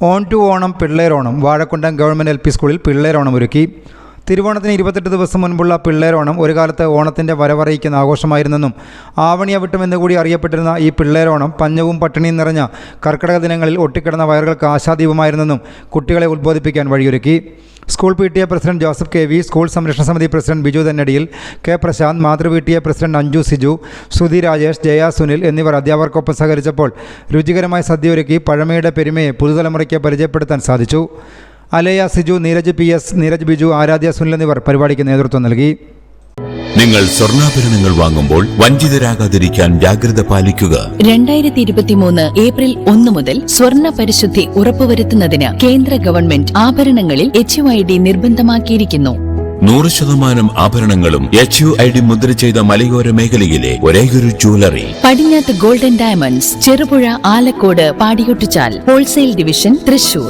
On ടു ഓണം പിള്ളേരോണം Vazhakkundam government LP സ്കൂളിൽ പിള്ളേരോണം ഒരുക്കി. തിരുവോണത്തിന് 28 ദിവസം മുൻപുള്ള പിള്ളേരോണം ഒരു കാലത്ത് ഓണത്തിൻ്റെ വരവറിയിക്കുന്ന ആഘോഷമായിരുന്നെന്നും ആവണിയവിട്ടം എന്നുകൂടി അറിയപ്പെട്ടിരുന്ന ഈ പിള്ളേരോണം പഞ്ഞവും പട്ടിണിയും നിറഞ്ഞ കർക്കിടക ദിനങ്ങളിൽ ഒട്ടിക്കിടന്ന വയറുകൾക്ക് ആശാദീപമായിരുന്നെന്നും കുട്ടികളെ ഉദ്ബോധിപ്പിക്കാൻ വഴിയൊരുക്കി. School PTA president Joseph KV, school സംരക്ഷണ സമിതി പ്രസിഡന്റ് ബിജു തന്നടിയിൽ, K പ്രശാന്ത്, മാതൃ PTA പ്രസിഡന്റ് അഞ്ജു സിജു, സുധി രാജേഷ്, ജയ സുനിൽ എന്നിവർ അധ്യാപകർക്കൊപ്പം സഹകരിച്ചപ്പോൾ രുചികരമായ സദ്യ ഒരുക്കി പഴമയുടെ പെരുമയെ പുതുതലമുറയ്ക്ക് പരിചയപ്പെടുത്താൻ സാധിച്ചു. അലയ സിജു, നീരജ് PS, നീരജ് ബിജു, ആരാധ്യ സുനിൽ എന്നിവർ പരിപാടിക്ക് നേതൃത്വം നൽകി. നിങ്ങൾ സ്വർണ്ണാഭരണങ്ങൾ വാങ്ങുമ്പോൾ വഞ്ചിതരാകാതിരിക്കാൻ ജാഗ്രത പാലിക്കുക. 2023 ഏപ്രിൽ 1 മുതൽ സ്വർണ്ണ പരിശുദ്ധി ഉറപ്പുവരുത്തുന്നതിന് കേന്ദ്ര ഗവൺമെന്റ് ആഭരണങ്ങളിൽ HUID നിർബന്ധമാക്കിയിരിക്കുന്നു. 100% ആഭരണങ്ങളും HUID മുദ്ര ചെയ്ത മലയോര മേഖലയിലെ ഒരേയൊരു jewellery Padinjath golden diamonds, Cherupuzha, Alakode, Padiyottuchal, wholesale division, Thrissur.